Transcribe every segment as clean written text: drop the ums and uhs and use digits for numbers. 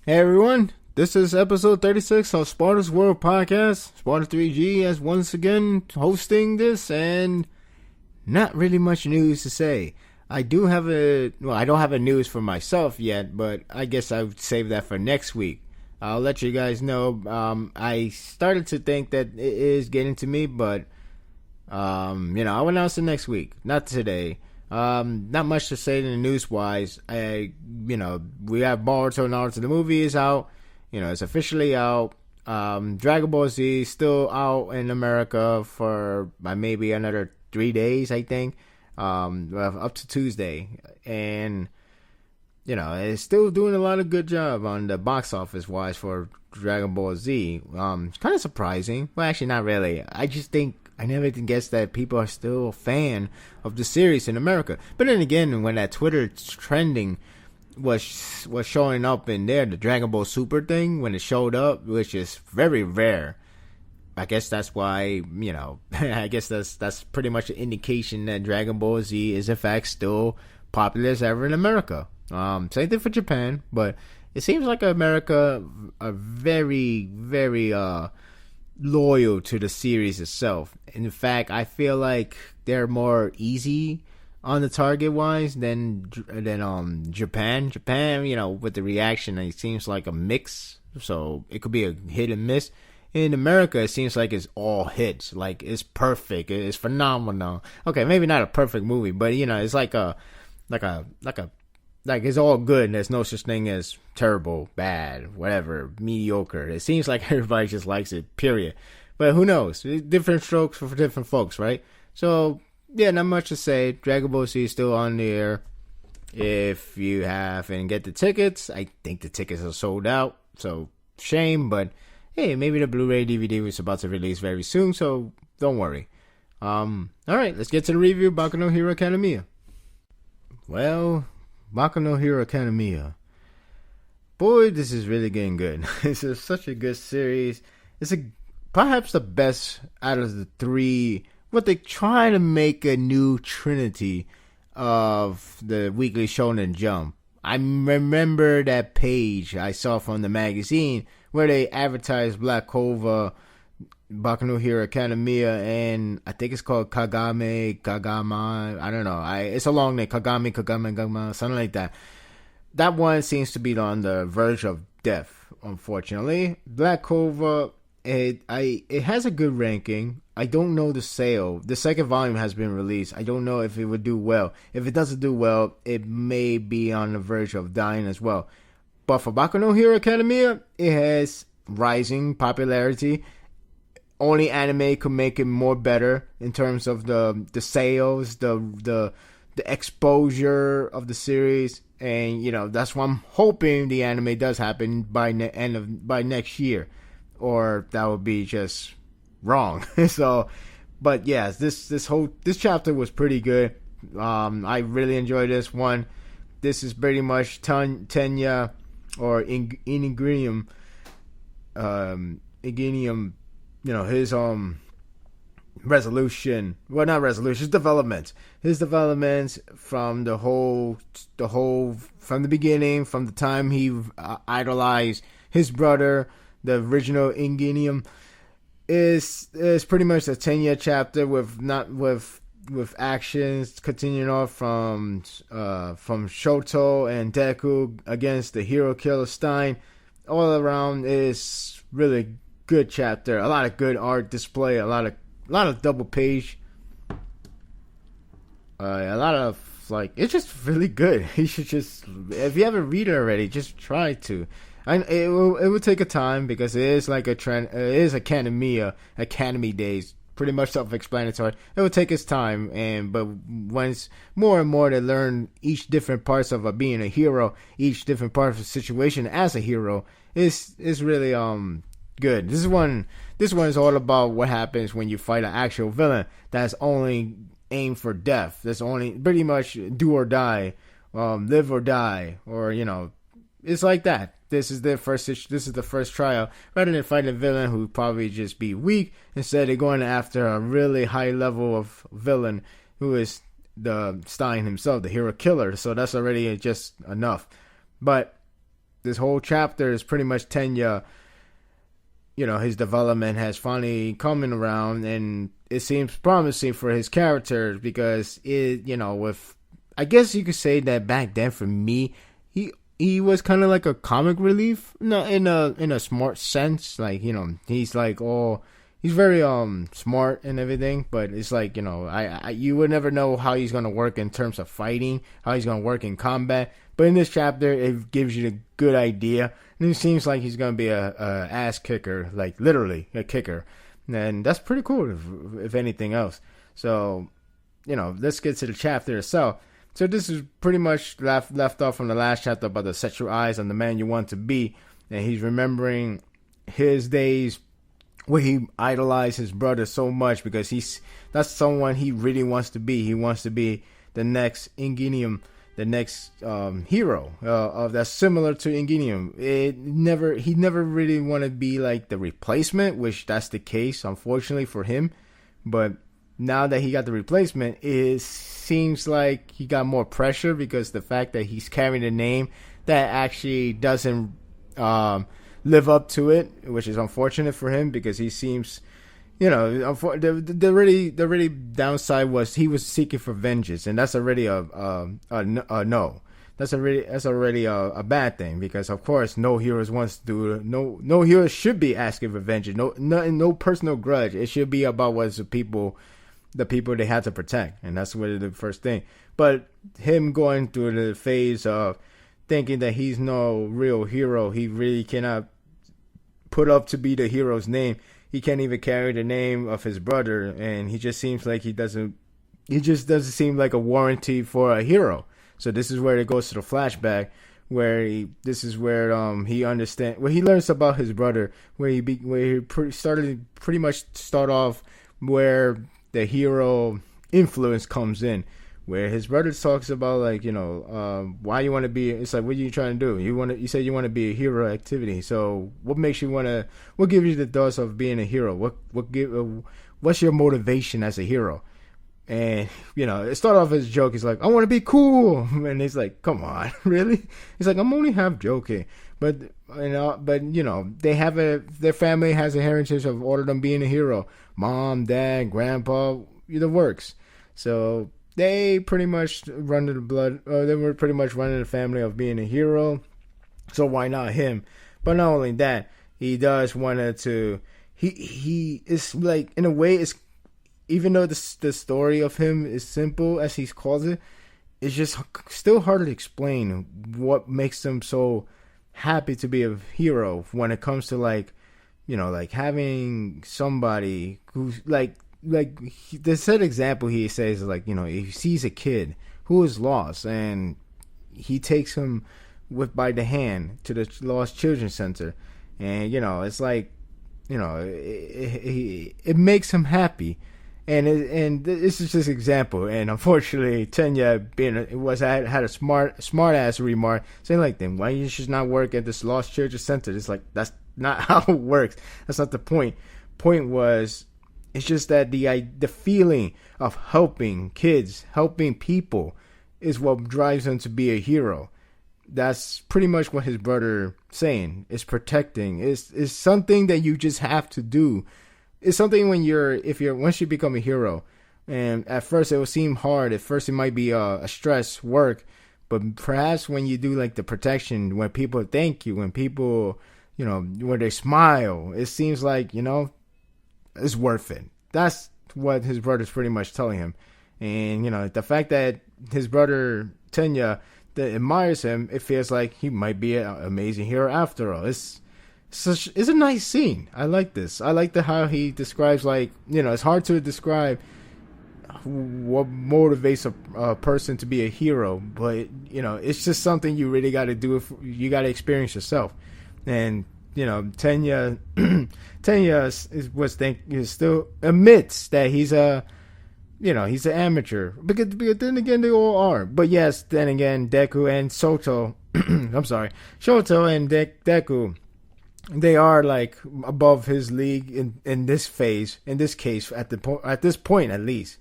Hey everyone, this is episode 36 of Sparda's World Podcast. Sparda 3G is once again hosting this, and not really much news to say. I don't have a news for myself yet, but I guess I would save that for next week. I'll let you guys know. I started to think that it is getting to me, but I'll announce it next week, not today. Not much to say in the news wise. We have Boruto Naruto the movie is out. It's officially out. Dragon Ball Z is still out in America for maybe another 3 days, I think. Up to Tuesday. And it's still doing a lot of good job on the box office wise for Dragon Ball Z. It's kind of surprising. Well, actually not really. I just think I never guessed that people are still a fan of the series in America. But then again, when that Twitter trending was showing up in there, the Dragon Ball Super thing, when it showed up, which is very rare, I guess that's why, I guess that's pretty much an indication that Dragon Ball Z is in fact still popular as ever in America. Same thing for Japan, but it seems like America are very, very, loyal to the series itself. In fact, I feel like they're more easy on the target wise than Japan. Japan, with the reaction, it seems like a mix, so it could be a hit and miss. In America, it seems like it's all hits, like it's perfect, it's phenomenal. Okay, maybe not a perfect movie, but it's like it's all good. There's no such thing as terrible, bad, whatever, mediocre. It seems like everybody just likes it, period. But who knows? Different strokes for different folks, right? So, yeah, not much to say. Dragon Ball Z is still on the air. If you have and get the tickets, I think the tickets are sold out. So, shame, but hey, maybe the Blu-ray DVD was about to release very soon, so don't worry. Alright, let's get to the review of Boku no Hero Academia. Well, Boku no Hero Academia. Boy, this is really getting good. This is such a good series. It's perhaps the best out of the three. What they try to make a new trinity of the Weekly Shonen Jump. I remember that page I saw from the magazine where they advertised Black Clover, Boku no Hero Academia, and I think it's called Kagama. I don't know. It's a long name. Kagama, something like that. That one seems to be on the verge of death, unfortunately. Black Clover, it has a good ranking. I don't know the sale. The second volume has been released. I don't know if it would do well. If it doesn't do well, it may be on the verge of dying as well. But for Boku no Hero Academia, it has rising popularity. Only anime could make it more better in terms of the sales, the exposure of the series, and that's why I'm hoping the anime does happen by next year, or that would be just wrong. So, but yes, this chapter was pretty good. I really enjoyed this one. This is pretty much Tenya or Ingenium, his resolution. Well, not resolution. His development. His developments from from the beginning, from the time he idolized his brother, the original Ingenium, is pretty much a 10-year chapter with actions continuing off from Shoto and Deku against the hero killer Stein. All around is really good chapter. A lot of good art display. A lot of double page. A lot of it's just really good. You should just, if you haven't read it already, just try to. It will take a time because it is like a trend. It is Academy days. Pretty much self-explanatory. It will take its time, but once more and more they learn each different parts of being a hero, each different part of the situation as a hero, is really good. This one is all about what happens when you fight an actual villain that's only aimed for death. That's only pretty much do or die, live or die, or it's like that. This is the first trial. Rather than fighting a villain who probably just be weak, instead they're going after a really high level of villain who is the Stein himself, the hero killer. So that's already just enough. But this whole chapter is pretty much Tenya. His development has finally coming around, and it seems promising for his character because with, I guess you could say that back then for me, he was kind of like a comic relief, no, in a smart sense, like he's like he's very smart and everything, but it's like you would never know how he's gonna work in terms of fighting, how he's gonna work in combat. But in this chapter, it gives you a good idea. And it seems like he's going to be a ass kicker, like literally a kicker. And that's pretty cool, if anything else. So, let's get to the chapter itself. So this is pretty much left off from the last chapter about the set your eyes on the man you want to be. And he's remembering his days where he idolized his brother so much because that's someone he really wants to be. He wants to be the next Ingenium, the next hero that's similar to Ingenium. He never really wanted to be like the replacement, which that's the case, unfortunately for him. But now that he got the replacement, it seems like he got more pressure because the fact that he's carrying a name that actually doesn't live up to it, which is unfortunate for him because he seems. The really downside was he was seeking for vengeance, and that's already a no. That's already a bad thing because of course no heroes wants to do no heroes should be asking for vengeance. No personal grudge. It should be about what's the people they had to protect, and that's what the first thing. But him going through the phase of thinking that he's no real hero, he really cannot put up to be the hero's name. He can't even carry the name of his brother, and he just seems like he just doesn't seem like a warranty for a hero. So this is where it goes to the flashback, where he understands, where he learns about his brother, where he pretty much start off where the hero influence comes in, where his brother talks about why you want to be. It's like, what are you trying to do? You said you want to be a hero activity. So what makes you want to? What gives you the thoughts of being a hero? What's your motivation as a hero? And it started off as a joke. He's like, I want to be cool, and he's like, come on, really? He's like, I'm only half joking, but they have their family has a heritage of all of them being a hero. Mom, dad, grandpa, the works. So. They pretty much run the blood. They were pretty much running the family of being a hero. So why not him? But not only that, he does wanted to. He is like, in a way, it's, even though the story of him is simple as he calls it, it's just still hard to explain what makes him so happy to be a hero when it comes to like having somebody who's like the said example he says is he sees a kid who is lost and he takes him by the hand to the Lost Children's Center, and it's like it makes him happy, and this is just an example. And unfortunately, Tenya had a smart ass remark saying like, then why you should not work at this Lost Children's Center? It's like, that's not how it works. That's not the point. Point was, it's just that the feeling of helping kids, helping people, is what drives him to be a hero. That's pretty much what his brother saying is protecting. Is something that you just have to do. It's something once you become a hero, and at first it will seem hard. At first it might be a stress work, but perhaps when you do like the protection, when people thank you, when people when they smile, it seems like it's worth it. That's what his brother's pretty much telling him. And, the fact that his brother, Tenya, that admires him, it feels like he might be an amazing hero after all. It's a nice scene. I like this. I like how he describes, it's hard to describe what motivates a person to be a hero, but, it's just something you really got to do. You got to experience yourself. And, Tenya still admits that he's he's an amateur. Because then again, they all are. But yes, then again, Deku and Shoto and Deku, they are like above his league in this phase, in this case, at this point at least.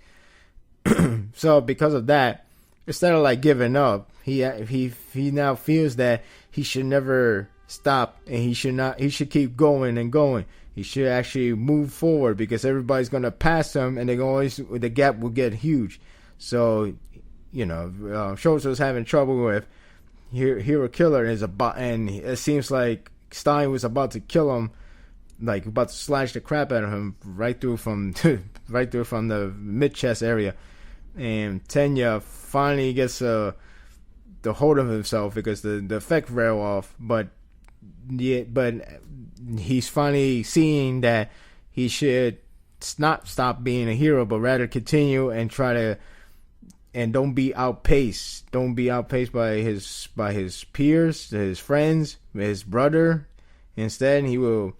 So because of that, instead of like giving up, he now feels that he should never stop, and he should keep going and going. He should actually move forward, because everybody's gonna pass him, and the gap will get huge. So, Shoto's having trouble with Hero Killer, and it seems like Stein was about to kill him, like about to slash the crap out of him right through from the mid chest area. And Tenya finally gets the hold of himself, because the effect wear off, but he's finally seeing that he should not stop being a hero, but rather continue and try to, and don't be outpaced by his peers, his friends, his brother. Instead he will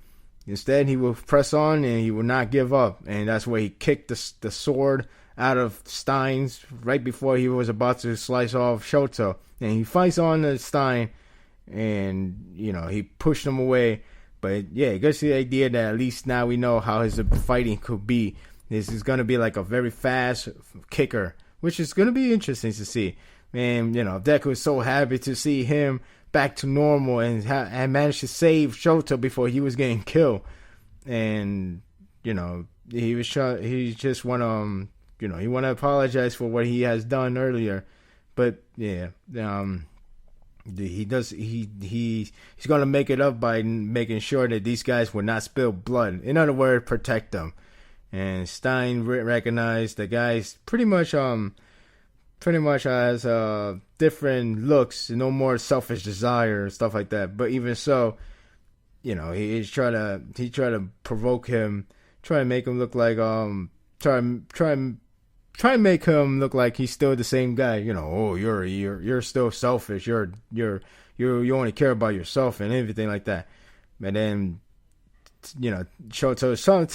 press on, and he will not give up. And that's where he kicked the sword out of Stein's right before he was about to slice off Shoto. And he fights on to Stein, and he pushed him away. But yeah, it gets the idea that at least now we know how his fighting could be. This is going to be like a very fast kicker, which is going to be interesting to see. And Deku is so happy to see him back to normal, and managed to save Shoto before he was getting killed. And he just want to he want to apologize for what he has done earlier. But yeah, he's going to make it up by making sure that these guys will not spill blood. In other words, protect them. And Stein recognized the guys pretty much has different looks, no more selfish desire and stuff like that. But even so, he's trying to provoke him, try to make him look like try and make him look like he's still the same guy. You're still selfish. You only care about yourself and everything like that. And then Shoto is trying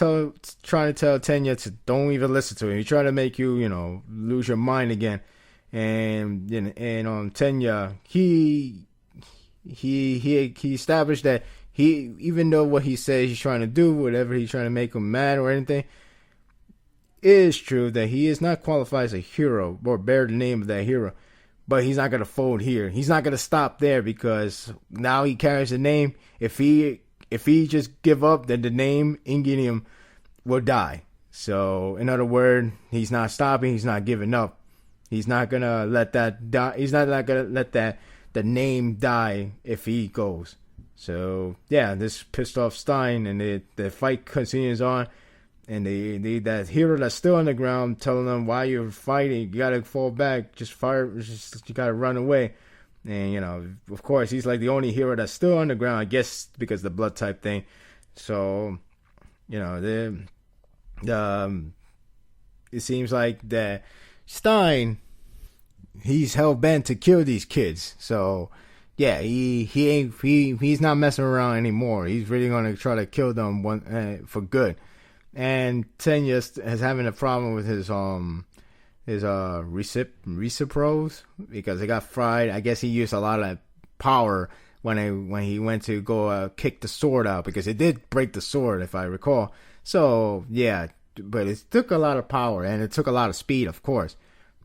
to tell Tenya to don't even listen to him. He's trying to make you lose your mind again. And Tenya, he established that even though what he says he's trying to do, whatever he's trying to make him mad or anything, it is true that he is not qualified as a hero or bear the name of that hero. But he's not going to fold here. He's not going to stop there, because now he carries the name. If he just give up, then the name Ingenium will die. So in other words, he's not stopping. He's not giving up. He's not gonna let that die. He's not gonna let the name die if he goes. So yeah, this pissed off Stein, and the fight continues on. And that hero that's still on the ground telling them, why you're fighting, you gotta fall back, just fire, you gotta run away. And of course, he's like the only hero that's still on the ground, I guess, because of the blood type thing. So it seems like that Stein, he's hell bent to kill these kids. So yeah, he's not messing around anymore. He's really gonna try to kill them for good. And Tenya is having a problem with his Recipros, because they got fried. I guess he used a lot of power when he went to go kick the sword out, because it did break the sword, if I recall. So yeah, but it took a lot of power, and it took a lot of speed, of course.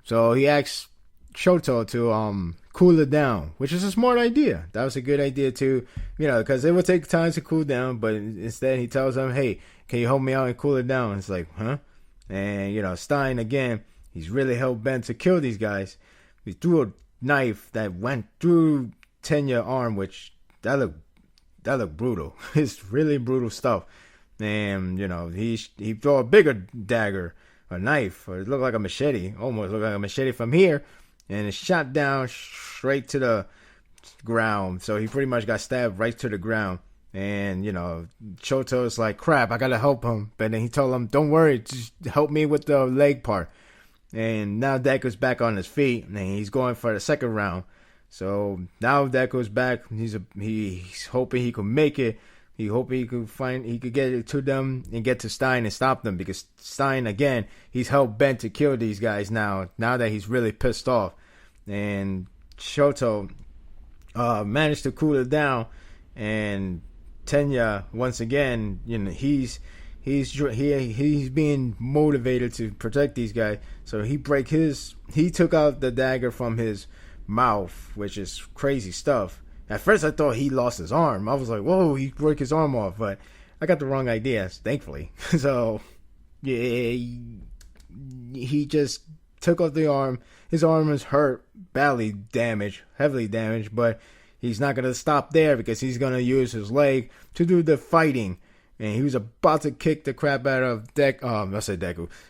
So he asked Shoto to cool it down, which is a smart idea. That was a good idea too, because it would take time to cool down. But instead, he tells him, "Hey, can you help me out and cool it down?" It's like, huh? And Stein again, he's really hell bent to kill these guys. He threw a knife that went through Tenya's arm, which that looked brutal. It's really brutal stuff. And he threw a bigger dagger, a knife, or it looked like a machete, almost looked like a machete from here, and it shot down straight to the ground. So he pretty much got stabbed right to the ground. And Shoto's like, crap, I gotta help him. But then he told him, don't worry, just help me with the leg part. And now Deku's back on his feet, and he's going for the second round. So now Deku's back. He's hoping he can make it. He hoping he could get it to them and get to Stein and stop them, because Stein, again, he's hell bent to kill these guys now that he's really pissed off. And Shoto managed to cool it down, and Tenya, once again, he's being motivated to protect these guys. So he took out the dagger from his mouth, which is crazy stuff. At first, I thought he lost his arm. I was like, whoa, he broke his arm off. But I got the wrong ideas, thankfully. So, yeah, he just took off the arm. His arm is hurt, badly damaged, heavily damaged. But he's not going to stop there because he's going to use his leg to do the fighting. And he was about to kick the crap out of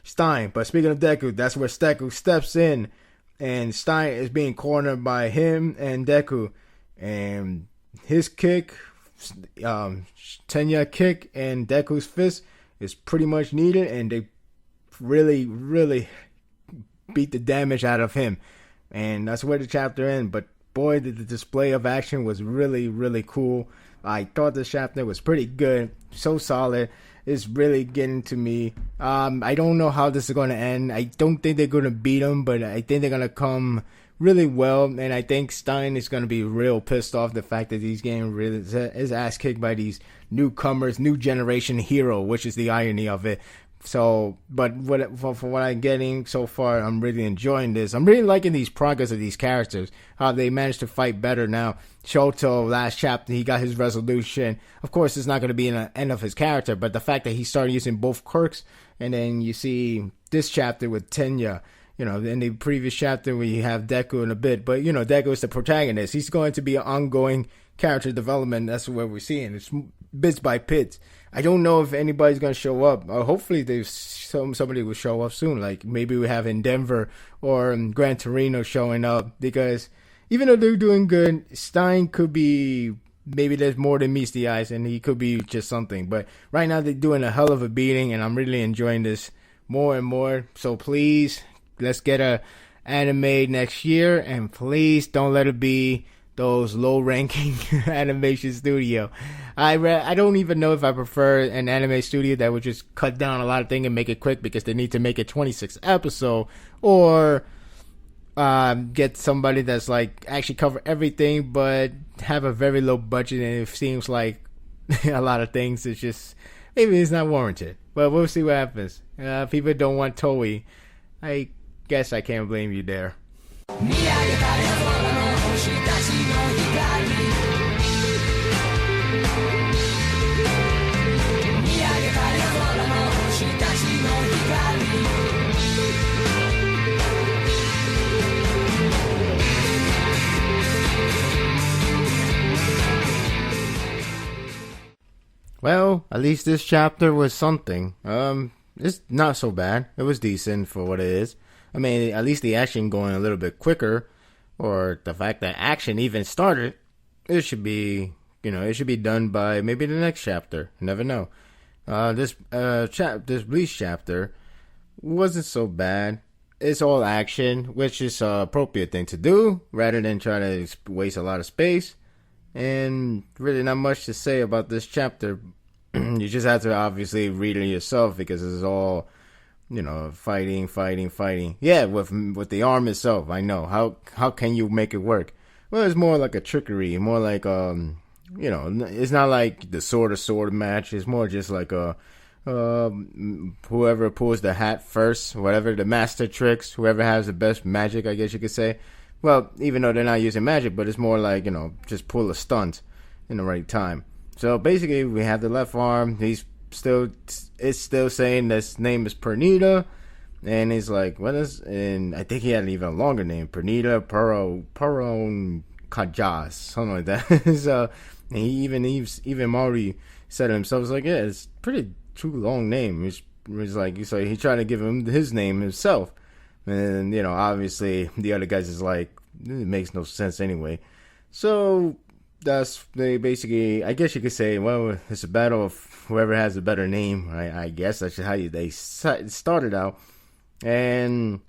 Stein. But speaking of Deku, that's where Deku steps in. And Stein is being cornered by him and Deku. And his kick, Tenya kick and Deku's fist is pretty much needed. And they really, really beat the damage out of him. And that's where the chapter ends. But boy, the display of action was really, really cool. I thought this chapter was pretty good. So solid. It's really getting to me. I don't know how this is going to end. I don't think they're going to beat him, but I think they're going to come really well. And I think Stein is going to be real pissed off the fact that he's getting really his ass kicked by these newcomers, new generation hero, which is the irony of it. So, but for what I'm getting so far, I'm really enjoying this. I'm really liking these progress of these characters, how they managed to fight better now. Shoto, last chapter, he got his resolution. Of course, it's not going to be an end of his character, but the fact that he started using both quirks, and then you see this chapter with Tenya, in the previous chapter we have Deku in a bit, but, Deku is the protagonist. He's going to be an ongoing character development. That's what we're seeing. It's bits by bits. I don't know if anybody's going to show up. Hopefully somebody will show up soon. Like maybe we have in Denver or Gran Torino showing up. Because even though they're doing good, Stein could be, maybe there's more than meets the eyes and he could be just something. But right now they're doing a hell of a beating and I'm really enjoying this more and more. So please, let's get a anime next year. And please don't let it be those low-ranking animation studio. I don't even know if I prefer an anime studio that would just cut down a lot of things and make it quick because they need to make it 26 episode, or get somebody that's like actually cover everything but have a very low budget, and it seems like a lot of things it's just maybe it's not warranted. But we'll see what happens. People don't want Toei. I guess I can't blame you there. Well, at least this chapter was something. It's not so bad. It was decent for what it is. I mean, at least the action going a little bit quicker, or the fact that action even started. It should be, it should be done by maybe the next chapter. You never know. This Bleach chapter wasn't so bad. It's all action, which is an appropriate thing to do, rather than try to waste a lot of space. And really not much to say about this chapter. You just have to obviously read it yourself because it's all, fighting. Yeah, with the arm itself, I know. How can you make it work? Well, it's more like a trickery, more like it's not like the sword match. It's more just like whoever pulls the hat first, whatever the master tricks, whoever has the best magic, I guess you could say. Well, even though they're not using magic, but it's more like, just pull a stunt in the right time. So basically, we have the left arm. It's still saying his name is Pernita. And he's like, what is, and I think he had an even longer name, Pernita Peron Kajas, something like that. So, and even Mari said it himself, was like, yeah, it's pretty too long name. He's like, so he tried to give him his name himself. And, obviously, the other guys is like, it makes no sense anyway. So, they basically, I guess you could say, well, it's a battle of whoever has a better name. I guess that's how they started out. And,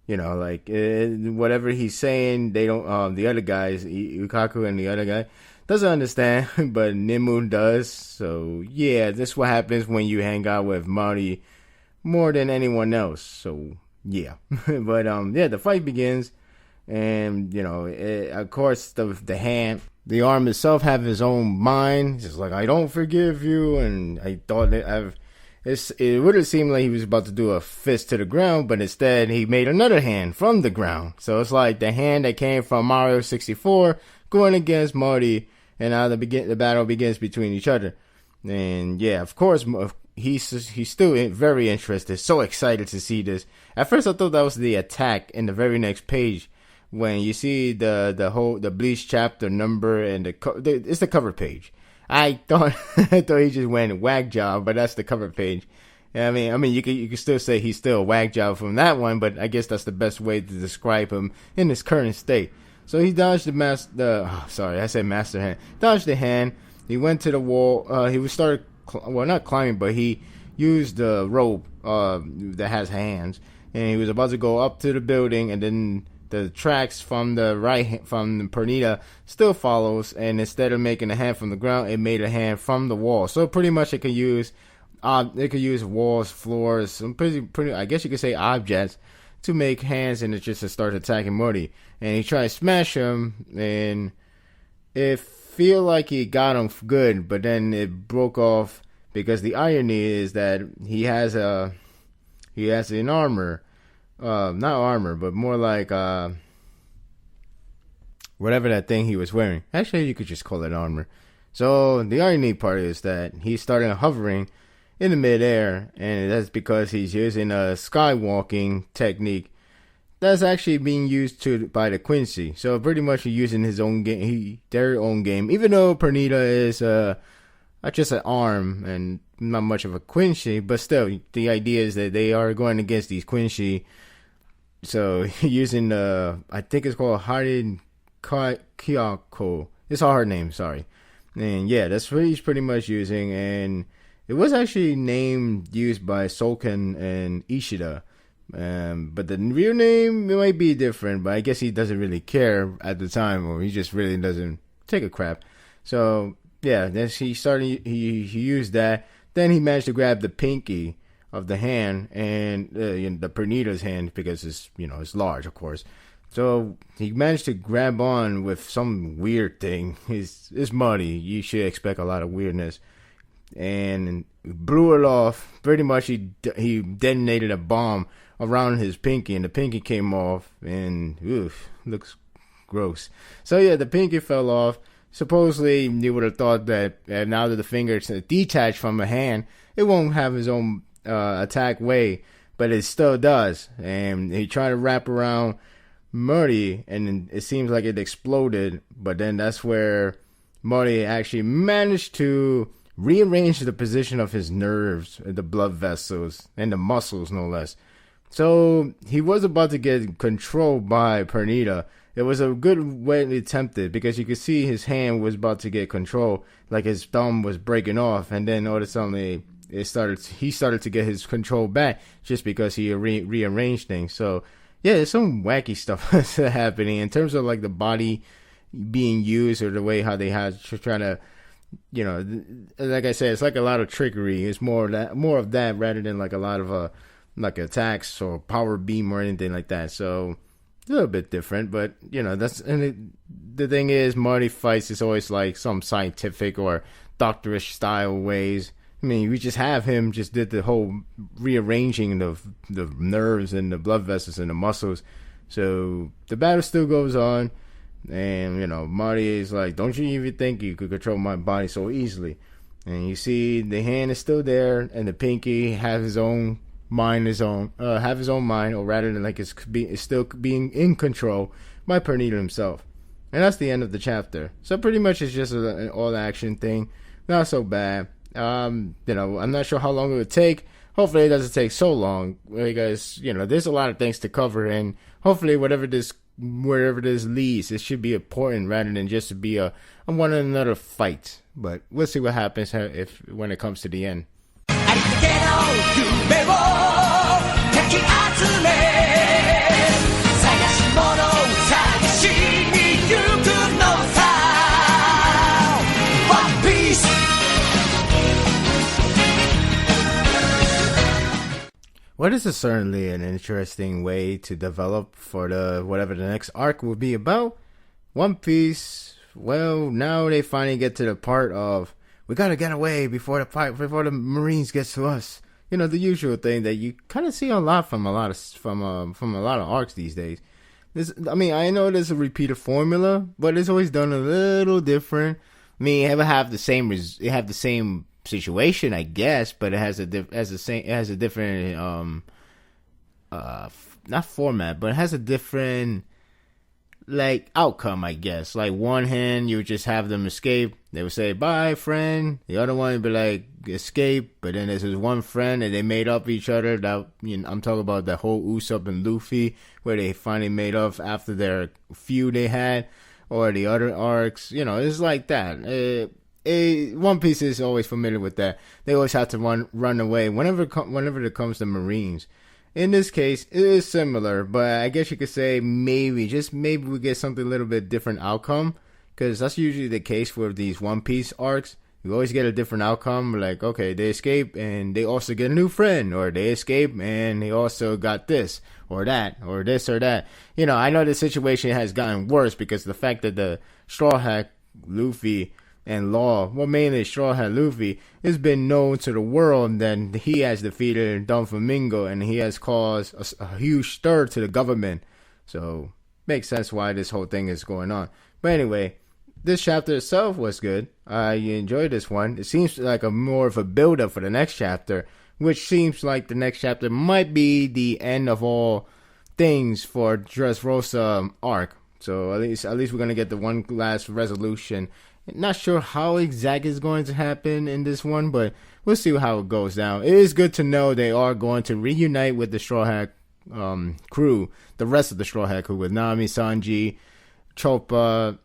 whatever he's saying, they don't, the other guys, Yukaku and the other guy, doesn't understand, but Nimu does. So, yeah, this is what happens when you hang out with Mari more than anyone else. So, yeah. But the fight begins, and of course the hand, the arm itself have his own mind. It's just like, I don't forgive you, and I thought it it would have seemed like he was about to do a fist to the ground, but instead he made another hand from the ground. So it's like the hand that came from Mario 64 going against Marty, and now the battle begins between each other. And yeah, of course, he's still very interested, so excited to see this. At first I thought that was the attack in the very next page, when you see the Bleach chapter number and it's the cover page. I thought he just went whack job, but that's the cover page. I mean, you could still say he's still a whack job from that one, but I guess that's the best way to describe him in his current state. So he dodged master hand. Dodged the hand. He went to the wall. Not climbing, but he used the rope that has hands, and he was about to go up to the building, and then the tracks from Pernita still follows, and instead of making a hand from the ground, it made a hand from the wall. So pretty much it could use walls, floors, some pretty I guess you could say objects to make hands, and it just to start attacking Morty. And he tried to smash him, and it feel like he got him good, but then it broke off, because the irony is that he has an armor. Not armor, but more like whatever that thing he was wearing. Actually, you could just call it armor. So the irony part is that he started hovering in the midair, and that's because he's using a skywalking technique that's actually being used by the Quincy. So pretty much he's using his own game, their own game. Even though Pernita is just an arm and not much of a Quincy, but still, the idea is that they are going against these Quincy. So using I think it's called Harin Kyoko. It's a hard name, sorry. And yeah, that's what he's pretty much using. And it was actually used by Soken and Ishida. But the real name, it might be different, but I guess he doesn't really care at the time, or he just really doesn't take a crap. So yeah, then he used that. Then he managed to grab the pinky of the hand, and the Pernita's hand, because it's large, of course. So he managed to grab on with some weird thing. It's muddy. You should expect a lot of weirdness. And blew it off. Pretty much he detonated a bomb around his pinky, and the pinky came off, and looks gross. So yeah, the pinky fell off. Supposedly, you would have thought that now that the finger is detached from a hand, it won't have his own attack way, but it still does. And he tried to wrap around Murray, and it seems like it exploded. But then that's where Murray actually managed to rearrange the position of his nerves, the blood vessels, and the muscles, no less. So he was about to get controlled by Pernita. It was a good way attempted, because you could see his hand was about to get control, like his thumb was breaking off, and then all of a sudden he started to get his control back, just because he rearranged things. So yeah, there's some wacky stuff that's happening in terms of like the body being used, or the way how they have trying to, like I said, it's like a lot of trickery. It's more of that rather than like a lot of like attacks or power beam or anything like that. So a little bit different, but the thing is, Marty fights is always like some scientific or doctorish style ways. I mean, we just have him just did the whole rearranging of the nerves and the blood vessels and the muscles. So the battle still goes on, and Marty is like, "Don't you even think you could control my body so easily?" And you see the hand is still there, and the pinky have his own mind, or rather than like it's still being in control by Pernita himself. And that's the end of the chapter. So pretty much it's just an all action thing, not so bad. I'm not sure how long it would take. Hopefully it doesn't take so long, because there's a lot of things to cover, and hopefully wherever this leads, it should be important rather than just to be a one another fight. But we'll see what happens when it comes to the end. Well, this is certainly an interesting way to develop for whatever the next arc will be about. One Piece, well, now they finally get to the part of, we gotta get away before the Marines gets to us. the usual thing that you kind of see a lot from a lot of arcs these days. I know there's a repeated formula, but it's always done a little different. I mean, it have the same situation, I guess, but it has a different not format, but it has a different like outcome, I guess. Like one hand, you would just have them escape. They would say bye, friend. The other one would be like escape, but then there's this one friend and they made up each other. That I'm talking about the whole Usopp and Luffy, where they finally made up after their feud they had, or the other arcs. It's like that. One Piece is always familiar with that. They always have to run away whenever it comes to Marines. In this case, it is similar, but I guess you could say maybe we get something a little bit different outcome, because that's usually the case for these One Piece arcs. You always get a different outcome, like, okay, they escape and they also get a new friend, or they escape and they also got this or that, or this or that. I know the situation has gotten worse because of the fact that the Straw Hat Luffy and Law, well, mainly Straw Hat Luffy, has been known to the world that he has defeated Don Flamingo and he has caused a huge stir to the government. So, makes sense why this whole thing is going on. But anyway, this chapter itself was good. I enjoyed this one. It seems like more of a build-up for the next chapter, which seems like the next chapter might be the end of all things for Dressrosa arc. So at least we're gonna get the one last resolution. Not sure how exact is going to happen in this one, but we'll see how it goes down. It is good to know they are going to reunite with the Straw Hat crew, the rest of the Straw Hat crew, with Nami, Sanji, Choppa,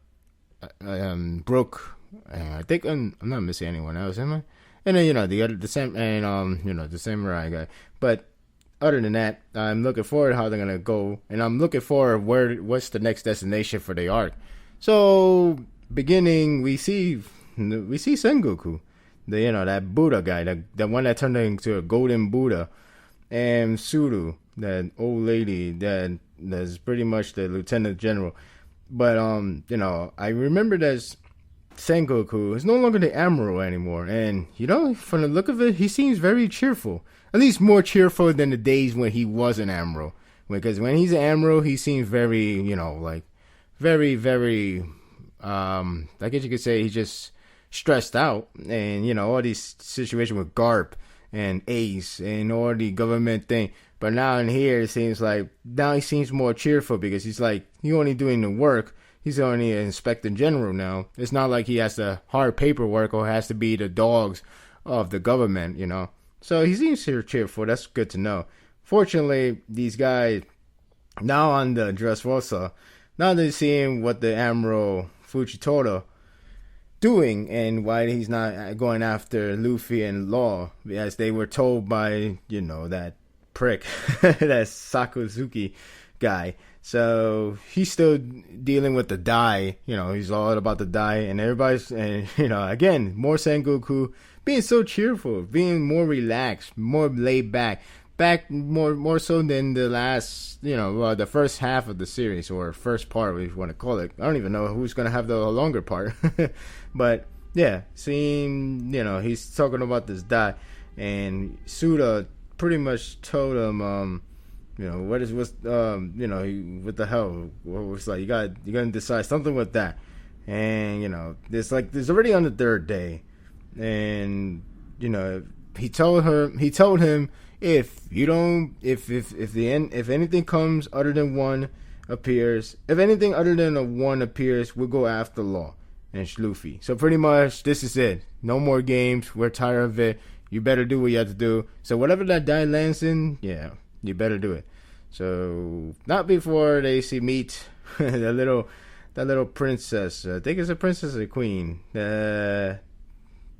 Brook. I think I'm not missing anyone else, am I? And then the samurai guy. But other than that, I'm looking forward to how they're gonna go, and I'm looking forward what's the next destination for the arc. So beginning, we see Sengoku, that Buddha guy, the one that turned into a golden Buddha, and Suru, that old lady that's pretty much the lieutenant general. But I remember that Sengoku is no longer the admiral anymore, and from the look of it, he seems very cheerful. At least more cheerful than the days when he was an admiral. Because when he's an admiral, he seems very, very, very. I guess you could say he's just stressed out, and all these situations with Garp and Ace and all the government thing. But now in here, it seems like he seems more cheerful because he's like, he only doing the work. He's only an inspector general now. It's not like he has to hard paperwork or has to be the dogs of the government, So he seems cheerful. That's good to know. Fortunately, these guys now on the Dressrosa, now they're seeing what the Admiral Fujitora doing and why he's not going after Luffy and Law, as they were told by that prick, that Sakazuki guy. So he's still dealing with the dye. He's all about the dye, and everybody's, and again, more Sengoku being so cheerful, being more relaxed, more laid back more so than the last, the first half of the series, or first part, if you want to call it. I don't even know who's gonna have the longer part, but yeah, seeing he's talking about this dye, and Suda pretty much told him, what the hell? What was like, you're gonna decide something with that, and there's already on the third day, and he told him if anything comes other than one appears, if anything other than a one appears, we'll go after Law and Luffy. So pretty much this is it. No more games. We're tired of it. You better do what you have to do. So whatever that die lands in, yeah, you better do it. So not before they meet that little princess. I think it's a princess or a queen.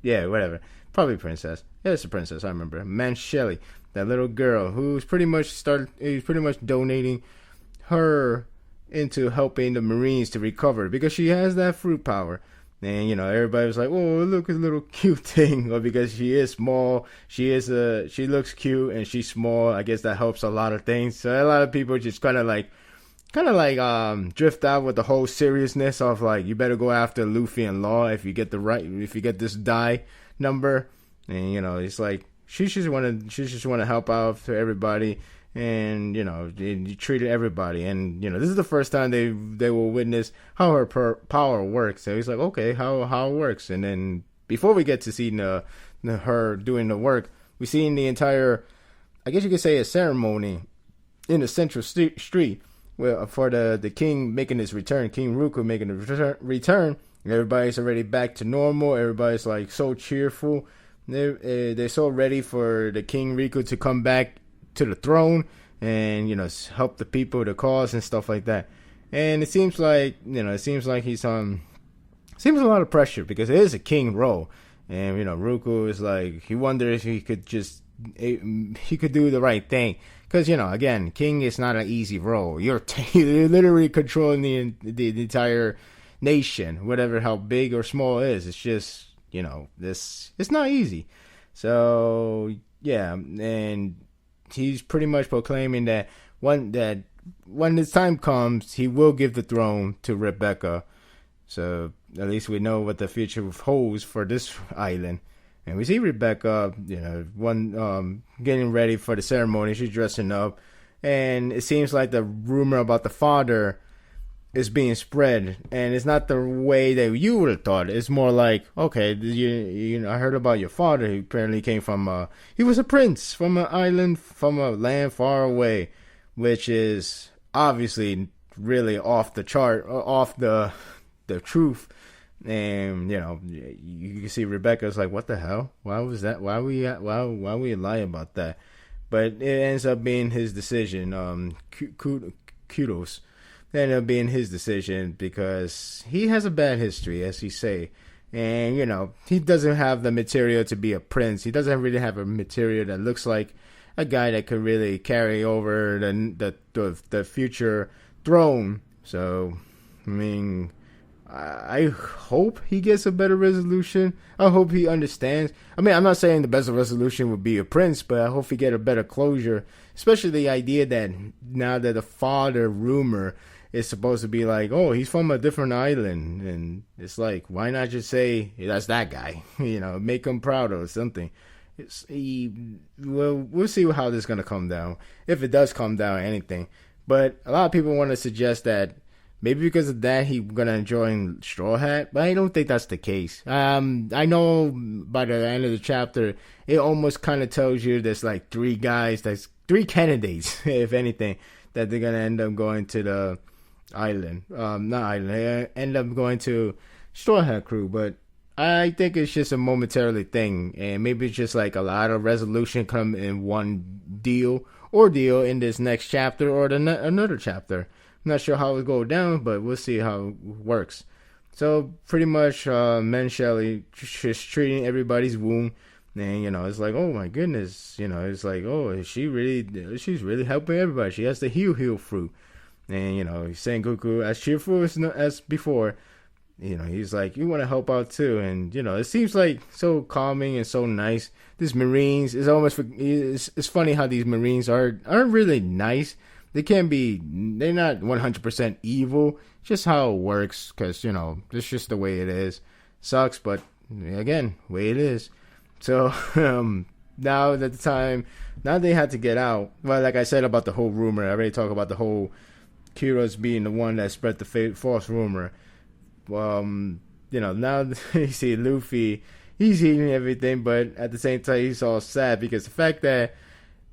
Yeah, whatever. Probably princess. Yeah, it's a princess. I remember. Shelly, that little girl who's pretty much donating her into helping the Marines to recover because she has that fruit power. And everybody was like, "Oh, look at the little cute thing." Or because she is small, she looks cute and she's small. I guess that helps a lot of things. So a lot of people just kind of like drift out with the whole seriousness of like, you better go after Luffy and Law if you get this die number. And it's like, she just wanna help out to everybody, and they treated everybody, and this is the first time they will witness how her power works. So he's like, okay, how it works, and then before we get to see her doing the work, we see in the entire, I guess you could say, a ceremony in the central street, where for the king making his return, King Ruku making a return. Everybody's already back to normal. Everybody's like so cheerful. They're so ready for the King Riku to come back to the throne and help the people, the cause and stuff like that. And it seems like he's seems a lot of pressure because it is a king role, and Ruku is like, he wonders if he could do the right thing, because again, king is not an easy role. You're literally controlling the entire nation, whatever how big or small it is. It's just it's not easy. So yeah, and he's pretty much proclaiming that when his time comes, he will give the throne to Rebecca. So at least we know what the future holds for this island. And we see Rebecca, getting ready for the ceremony. She's dressing up, and it seems like the rumor about the father is being spread, and it's not the way that you would have thought. It's more like, okay, I heard about your father. He apparently came from he was a prince from an island, from a land far away, which is obviously really off the chart, off the truth. And you can see Rebecca's like, what the hell? Why was that? Why we lie about that? But it ends up being his decision. Kudos. It ended up being his decision because he has a bad history, as he say, and he doesn't have the material to be a prince. He doesn't really have a material that looks like a guy that could really carry over the future throne. So, I mean, I hope he gets a better resolution. I hope he understands. I mean, I'm not saying the best resolution would be a prince, but I hope he get a better closure. Especially the idea that now that the father rumor is supposed to be like, oh, he's from a different island, and it's like, why not just say, hey, that's that guy? Make him proud or something. We'll see how this is gonna come down, if it does come down, anything. But a lot of people want to suggest that maybe because of that, he's going to enjoy Straw Hat, but I don't think that's the case. I know by the end of the chapter, it almost kind of tells you there's like three candidates, if anything, that they're going to end up going to the island. They end up going to Straw Hat crew, but I think it's just a momentarily thing, and maybe it's just like a lot of resolution come in one ordeal in this next chapter or another chapter. Not sure how it go down, but we'll see how it works. So pretty much, Men Shelley just treating everybody's wound, and it's like, oh my goodness, it's like, oh, she's really helping everybody. She has the heal fruit, and Sengoku, as cheerful as before, he's like, you want to help out too, and it seems like so calming and so nice. These Marines is almost, it's funny how these Marines aren't really nice. They're not 100% evil, just how it works, because, it's just the way it is. Sucks, but, again, way it is. So, now they had to get out. Well, like I said about the whole rumor, I already talked about the whole Kira's being the one that spread the false rumor. Now you see Luffy, he's eating everything, but at the same time, he's all sad because the fact that,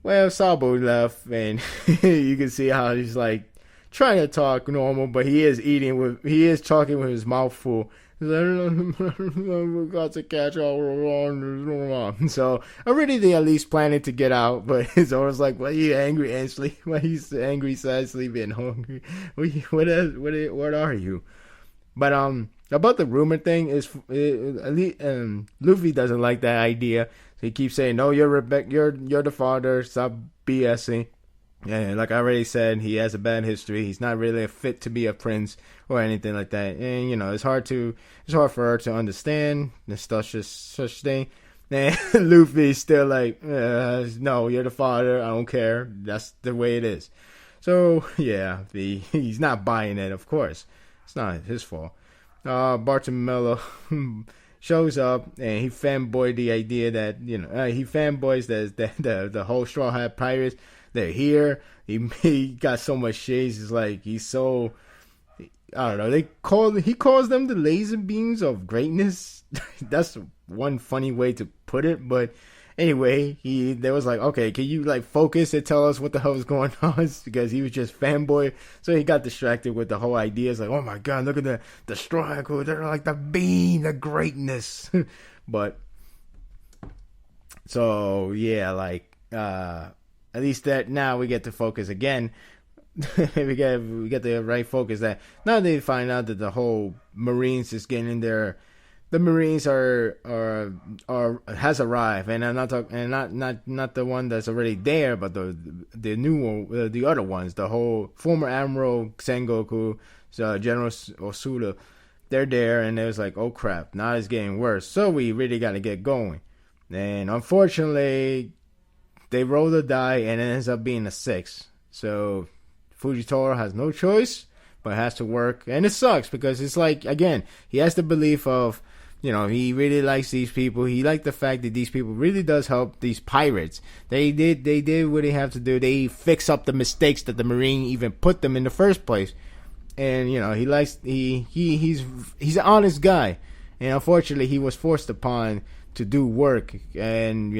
well, Sabo left, and you can see how he's like trying to talk normal, but he is talking with his mouth full. He's like, we got to catch all wrong. So already they at least planning to get out, but it's always like, why are you angry, Ashley? Why are you angry, sad, sleepy, and hungry? What are you? But about the rumor thing is, Luffy doesn't like that idea. So he keeps saying, "No, you're the father. Stop BSing." And like I already said, he has a bad history. He's not really a fit to be a prince or anything like that. And it's hard for her to understand such thing. And Luffy's still like, "No, you're the father. I don't care. That's the way it is." So yeah, he's not buying it. Of course, it's not his fault. Bartolomeo, shows up and he fanboyed the idea that he fanboys the whole Straw Hat Pirates. They're here. He got so much shades. It's like he's so, I don't know. He calls them the laser beams of greatness. That's one funny way to put it. But anyway, they was like, okay, can you like focus and tell us what the hell is going on? Because he was just fanboy, so he got distracted with the whole idea. It's like, oh my god, look at the Straw Hat Crew. They're like the beam, the greatness. But so yeah, like at least that now we get to focus again. we get the right focus. That now they find out that the whole Marines is getting there. The Marines are has arrived, and I'm not talking, and not the one that's already there, but the new one, the other ones, the whole former Admiral Sengoku, General Osuda, they're there, and it was like, oh crap, now it's getting worse. So we really got to get going, and unfortunately, they roll the die, and it ends up being a 6. So Fujitora has no choice but has to work, and it sucks because it's like, again, he has the belief of, he really likes these people. He liked the fact that these people really does help these pirates. They did what they have to do. They fix up the mistakes that the Marine even put them in the first place. And he likes he's an honest guy, and unfortunately he was forced upon to do work, and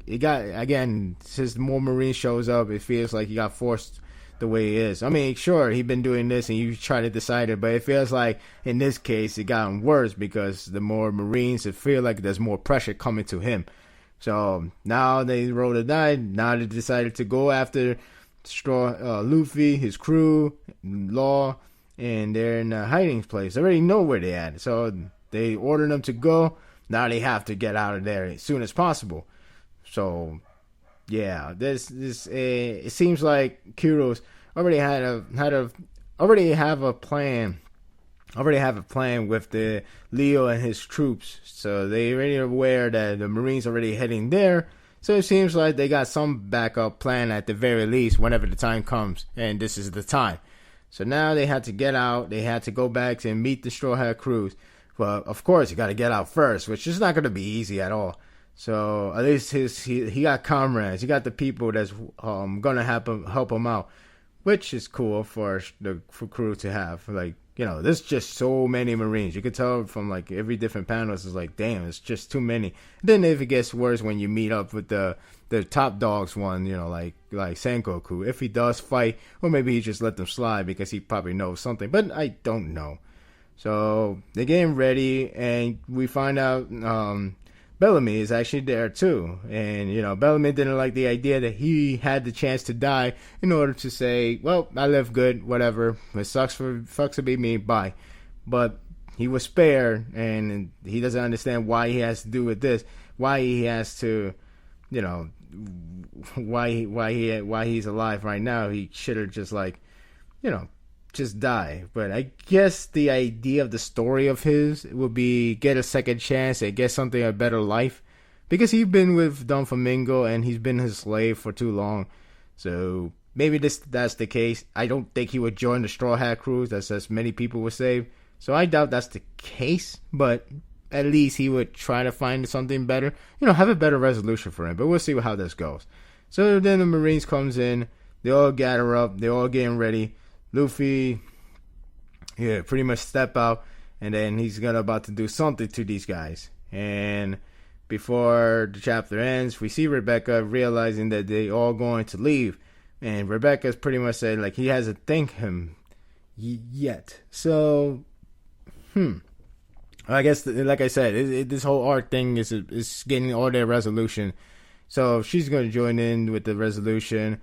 he got, again, since more Marine shows up, it feels like he got forced the way he is. I mean, sure, he's been doing this and you try to decide it, but it feels like in this case it gotten worse because the more Marines, it feel like there's more pressure coming to him. So now they rolled a die. Now they decided to go after Luffy, his crew, Law, and they're in a hiding place. They already know where they're at, so they ordered them to go. Now they have to get out of there as soon as possible. So yeah, this it seems like Kuros already have a plan with the Leo and his troops. So they already aware that the Marines already heading there. So it seems like they got some backup plan at the very least whenever the time comes, and this is the time. So now they had to get out. They had to go back and meet the Straw Hat crews. Well, of course, you got to get out first, which is not going to be easy at all. So at least he got comrades. He got the people that's gonna help him out, which is cool for crew to have. Like, there's just so many Marines. You could tell from like every different panels. It's like, damn, it's just too many. Then if it gets worse when you meet up with the top dogs one, like Sengoku, if he does fight, or maybe he just let them slide because he probably knows something. But I don't know. So they're getting ready, and we find out Bellamy is actually there too. And, Bellamy didn't like the idea that he had the chance to die in order to say, well, I live good, whatever. It sucks to be me, bye. But he was spared, and he doesn't understand why he has to do with this, why he has to, why he's alive right now. He should have just just die. But I guess the idea of the story of his would be get a second chance and get something, a better life, because he's been with Don Flamingo and he's been his slave for too long. So maybe that's the case. I don't think he would join the Straw Hat crews, as many people would say. So I doubt that's the case, but at least he would try to find something better, have a better resolution for him. But we'll see how this goes. So then the Marines comes in, they all gather up, they're all getting ready. Luffy, pretty much step out, and then he's about to do something to these guys. And before the chapter ends, we see Rebecca realizing that they all going to leave, and Rebecca's pretty much said like he hasn't thanked him yet. So, I guess like I said, this whole arc thing is getting all their resolution. So she's going to join in with the resolution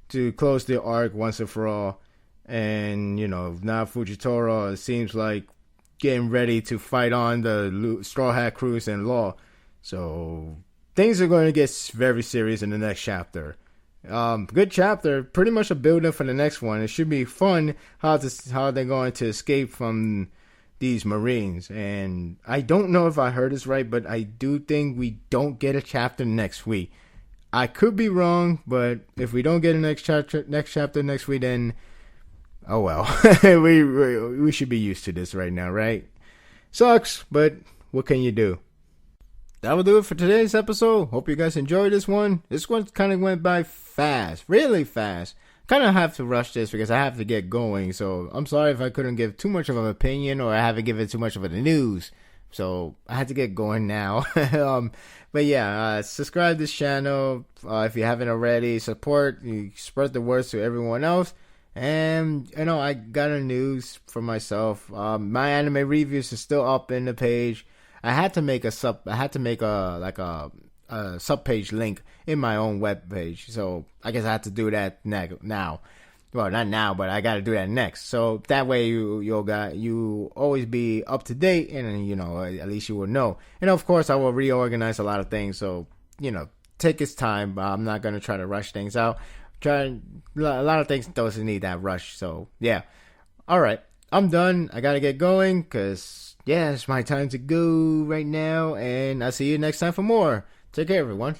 to close the arc once and for all. And, now Fujitora seems like getting ready to fight on the Straw Hat crews and Law. So things are going to get very serious in the next chapter. Good chapter, pretty much a build-up for the next one. It should be fun how they're going to escape from these Marines. And I don't know if I heard this right, but I do think we don't get a chapter next week. I could be wrong, but if we don't get a next chapter next week, then oh well. we should be used to this right now, right? Sucks, but what can you do? That will do it for today's episode. Hope you guys enjoyed this one. This one kind of went by fast, really fast. Kind of have to rush this because I have to get going. So I'm sorry if I couldn't give too much of an opinion or I haven't given too much of the news. So I had to get going now. But yeah, subscribe to this channel if you haven't already. Support, you spread the words to everyone else. And I got a news for myself. My anime reviews is still up in the page. I had to make a sub page link in my own web page. So I guess I have to do that now. Well, not now, but I got to do that next. So that way you always be up to date, and at least you will know. And of course, I will reorganize a lot of things. So take its time. I'm not gonna try to rush things out. A lot of things doesn't need that rush. So yeah, all right, I'm done. I gotta get going because it's my time to go right now. And I'll see you next time for more. Take care, everyone.